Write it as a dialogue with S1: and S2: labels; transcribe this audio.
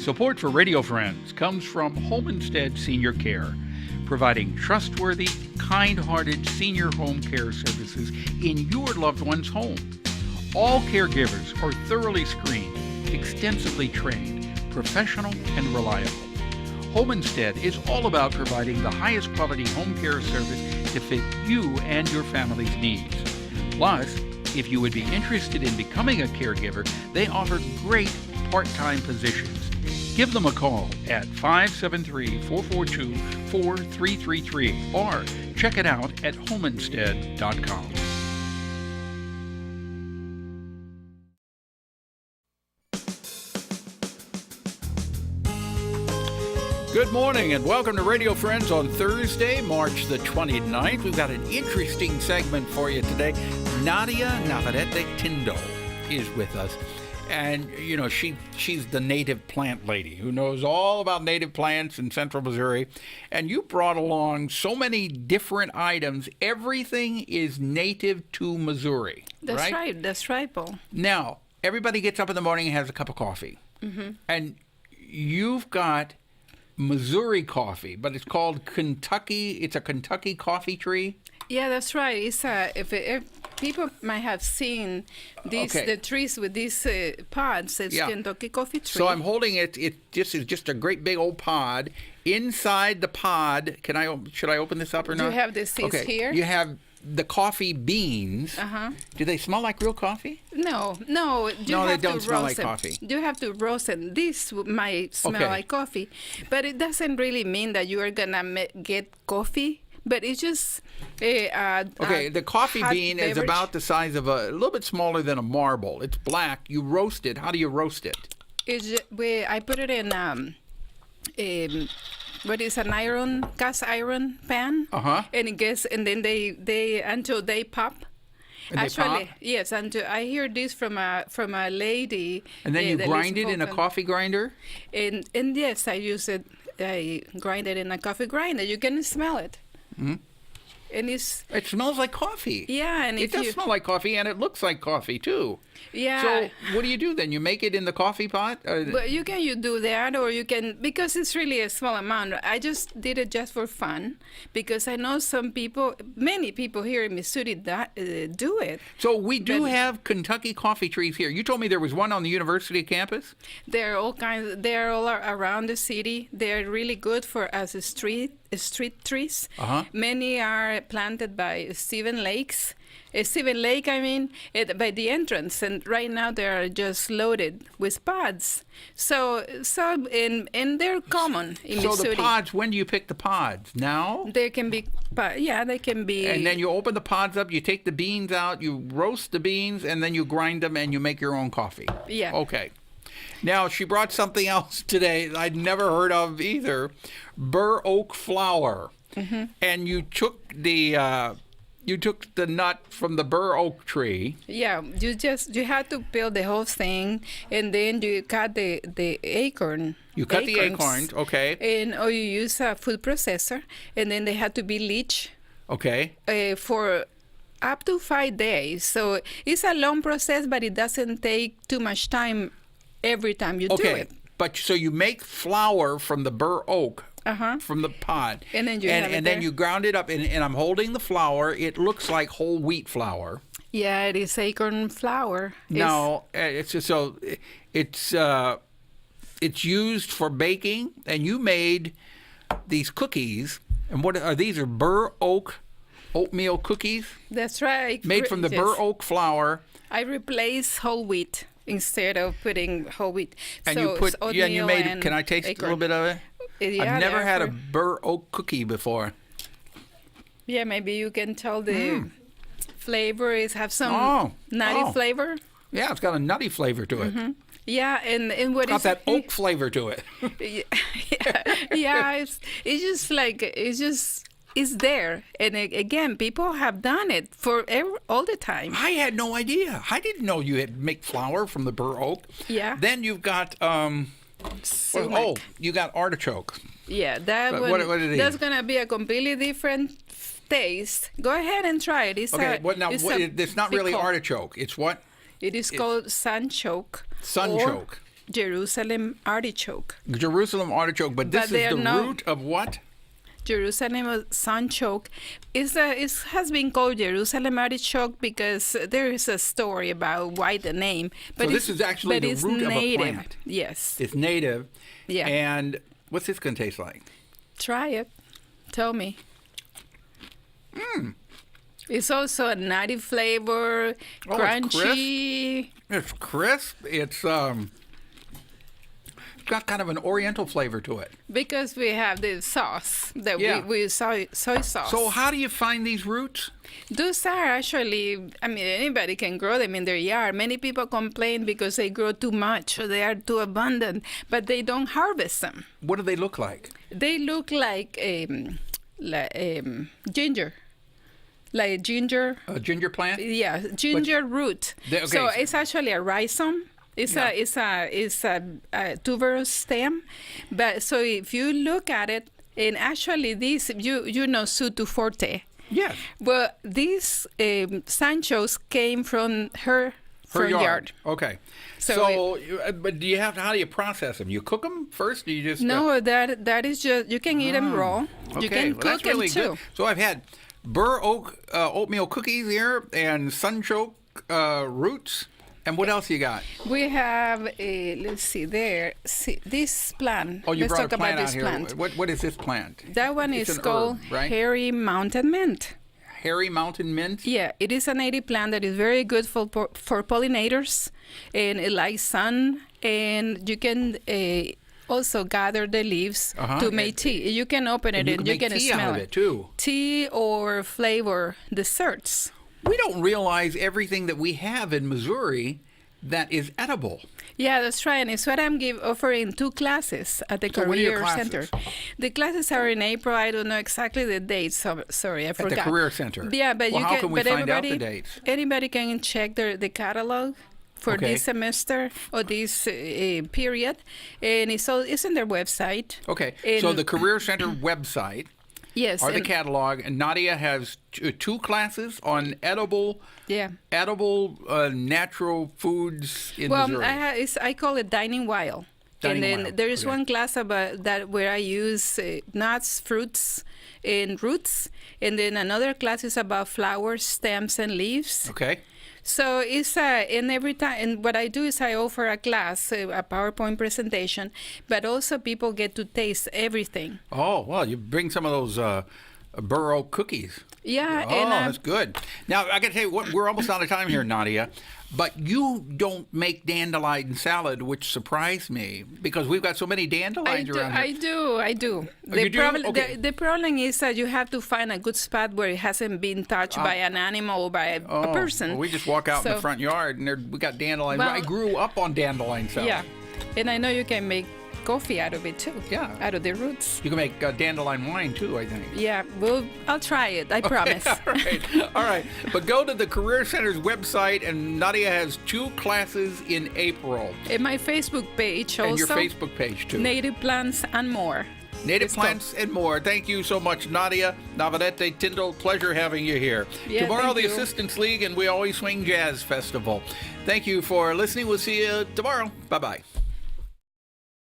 S1: Support for Radio Friends comes from Homestead Senior Care, providing trustworthy, kind-hearted senior home care services in your loved one's home. All caregivers are thoroughly screened, extensively trained, professional, and reliable. Homestead is all about providing the highest quality home care service to fit you and your family's needs. Plus, if you would be interested in becoming a caregiver, they offer great part-time positions. Give them a call at 573-442-4333 or check it out at homestead.com. Good morning and welcome to Radio Friends on Thursday, March the 29th. We've got an interesting segment for you today. Nadia Navarrete-Tindall is with us. And, you know, she's the native plant lady who knows all about native plants in central Missouri. And you brought along so many different items. Everything is native to Missouri.
S2: That's right. That's right, Paul.
S1: Now, everybody gets up in the morning and has a cup of coffee. Mm-hmm. And you've got Missouri coffee, but it's called Kentucky. It's a Kentucky Coffeetree.
S2: Yeah, that's right. It's if people might have seen these the trees with these pods. It's Kentucky Coffeetree.
S1: So I'm holding it. It just is just a great big old pod. Inside the pod, should I open this up or not?
S2: Do you have the seeds here?
S1: You have the coffee beans. Do they smell like real coffee?
S2: No.
S1: They don't smell like coffee.
S2: You have to roast them. This might smell like coffee, but it doesn't really mean that you are gonna get coffee. But it's just
S1: the coffee bean is about the size of a little bit smaller than a marble. It's black. You roast it. How do you roast it?
S2: I put it in what is an cast iron pan, and it gets, and then they until they pop.
S1: And actually,
S2: yes. Until I hear this from a lady.
S1: And then you grind it in a coffee grinder.
S2: And yes, I use it. I grind it in a coffee grinder. You can smell it. Mm-hmm. And it
S1: smells like coffee.
S2: Yeah, and
S1: it does smell like coffee, and it looks like coffee too.
S2: Yeah.
S1: So what do you do then? You make it in the coffee pot?
S2: But you do that, or you can, because it's really a small amount. I just did it just for fun, because I know many people here in Missouri that do it.
S1: So we do have Kentucky coffee trees here. You told me there was one on the university campus?
S2: They're all kinds. They're all around the city. They're really good for as a street trees. Many are planted by Stephen Lake, by the entrance, and right now they are just loaded with pods. So and they're common in Missouri.
S1: So the pods, when do you pick the pods? Now?
S2: They can be, they can be.
S1: And then you open the pods up, you take the beans out, you roast the beans, and then you grind them, and you make your own coffee.
S2: Yeah.
S1: Okay. Now, she brought something else today I'd never heard of either, Burr oak flour. Mm-hmm. And you took the nut from the Burr oak tree.
S2: Yeah, you had to peel the whole thing, and then you cut the acorn.
S1: You cut the acorns, okay.
S2: Or you use a food processor, and then they had to be bleached.
S1: Okay.
S2: For up to 5 days. So it's a long process, but it doesn't take too much time every time you do it.
S1: Okay, but so you make flour from the Burr oak. From the pod.
S2: And then
S1: then you ground it up, and I'm holding the flour. It looks like whole wheat flour.
S2: Yeah, it is acorn flour.
S1: No, it's used for baking, and you made these cookies. And what are these? Are Burr oak oatmeal cookies?
S2: That's right.
S1: Made from the Burr oak flour.
S2: I replaced whole wheat instead of putting whole wheat.
S1: And you put can I taste a little bit of it?
S2: Yeah,
S1: I've never had a Burr oak cookie before.
S2: Yeah, maybe you can tell the flavor have some nutty flavor.
S1: Yeah, it's got a nutty flavor to it.
S2: Mm-hmm. Yeah, and what
S1: it's got that oak flavor to it.
S2: It's there. And again, people have done it all the time.
S1: I had no idea. I didn't know you had make flour from the Burr oak.
S2: Yeah.
S1: Then you've got you got artichoke.
S2: Yeah, that's gonna be a completely different taste. Go ahead and try it. It's
S1: not really artichoke. It's what?
S2: It is called sunchoke.
S1: Sunchoke.
S2: Jerusalem artichoke.
S1: Jerusalem artichoke, but this
S2: But they
S1: is
S2: are
S1: the
S2: not-
S1: root of what?
S2: Jerusalem sunchoke it has been called Jerusalem artichoke because there is a story about why the name. But
S1: So this is actually the
S2: it's
S1: root of a
S2: native.
S1: plant.
S2: Yes.
S1: It's native.
S2: Yeah.
S1: And what's this going to taste like?
S2: Try it. Tell me. It's also a nutty flavor,
S1: Oh, it's
S2: crunchy.
S1: It's crisp. It's got kind of an oriental flavor to it.
S2: Because we have the sauce that
S1: Yeah.
S2: we soy sauce.
S1: So how do you find these roots?
S2: Those are actually, I mean, anybody can grow them in their yard. Many people complain because they grow too much or they are too abundant, but they don't harvest them.
S1: What do they look like?
S2: They look like ginger. Like ginger.
S1: A ginger plant?
S2: Yeah, ginger root.
S1: Okay,
S2: So
S1: so-
S2: it's actually a rhizome. It's a tuberous stem. But so if you look at it, and actually this, you know Sutu Forte.
S1: Yes.
S2: Well, these Sanchos came from her front yard.
S1: Okay.
S2: So
S1: But do you how do you process them? You cook them first? Or you just
S2: No, that is just, you can eat them raw.
S1: Okay,
S2: You can
S1: well, that's
S2: cook them
S1: really
S2: too.
S1: good. So I've had Burr oatmeal cookies here and sunchoke roots. And what else you got?
S2: We have, let's see there, this plant.
S1: Oh, you
S2: Let's
S1: brought
S2: talk
S1: a plant
S2: about
S1: out
S2: this
S1: here.
S2: plant.
S1: What is this plant?
S2: That one
S1: It's
S2: is
S1: an
S2: called
S1: herb, right?
S2: hairy mountain mint.
S1: Hairy mountain mint?
S2: Yeah, it is a native plant that is very good for pollinators, and it likes sun, and you can also gather the leaves to make tea. You can open it
S1: And you
S2: and
S1: can
S2: you
S1: make
S2: can
S1: tea
S2: smell
S1: out of it too.
S2: Tea or flavor desserts.
S1: We don't realize everything that we have in Missouri that is edible.
S2: Yeah, that's right. And it's what I'm offering 2 classes at the
S1: So what are your
S2: Career
S1: classes?
S2: Center. The classes are in April. I don't know exactly the dates. So, sorry, I forgot.
S1: At the Career Center.
S2: Yeah, but
S1: Well,
S2: you
S1: how
S2: can.
S1: can we
S2: but
S1: find out
S2: everybody,
S1: the dates?
S2: Anybody can check the catalog for
S1: Okay.
S2: this semester or this period, and it's on their website.
S1: Okay.
S2: And-
S1: So the Career Center website
S2: Yes.
S1: or the
S2: and-
S1: catalog, and Nadia has 2 classes on edible
S2: Yeah.
S1: natural foods in
S2: Well,
S1: Missouri.
S2: I call it dining wild.
S1: Dining
S2: and then
S1: wild,
S2: there is
S1: okay.
S2: one class about that where I use nuts, fruits, and roots, and then another class is about flowers, stems, and leaves.
S1: Okay.
S2: So it's and every time, and what I do is I offer a class, a PowerPoint presentation, but also people get to taste everything.
S1: Oh, well, you bring some of those Burr cookies.
S2: Yeah,
S1: Oh,
S2: and
S1: that's good. Now, I got to tell you, we're almost out of time here, Nadia, but you don't make dandelion salad, which surprised me because we've got so many dandelions around here.
S2: I do.
S1: Oh, you do? Okay.
S2: The problem is that you have to find a good spot where it hasn't been touched by an animal or by a person.
S1: Well, we just walk out in the
S2: So-
S1: front yard and we got dandelions.
S2: Well-
S1: I grew up on dandelion salad.
S2: Yeah, and I know you can make coffee out of it too.
S1: Yeah.
S2: Out of the roots.
S1: You can make dandelion wine too, I think.
S2: Yeah, well, I'll try it. I promise.
S1: All right. All right. But go to the Career Center's website, and Nadia has 2 classes in April.
S2: And my Facebook page also.
S1: And your Facebook page too.
S2: Native plants and more.
S1: Native
S2: It's
S1: plants and more. Thank you so much, Nadia Navarrete-Tindall. Pleasure having you here.
S2: Yeah,
S1: Tomorrow,
S2: thank
S1: the
S2: you.
S1: Assistants League and We Always Swing Jazz Festival. Thank you for listening. We'll see you tomorrow. Bye-bye.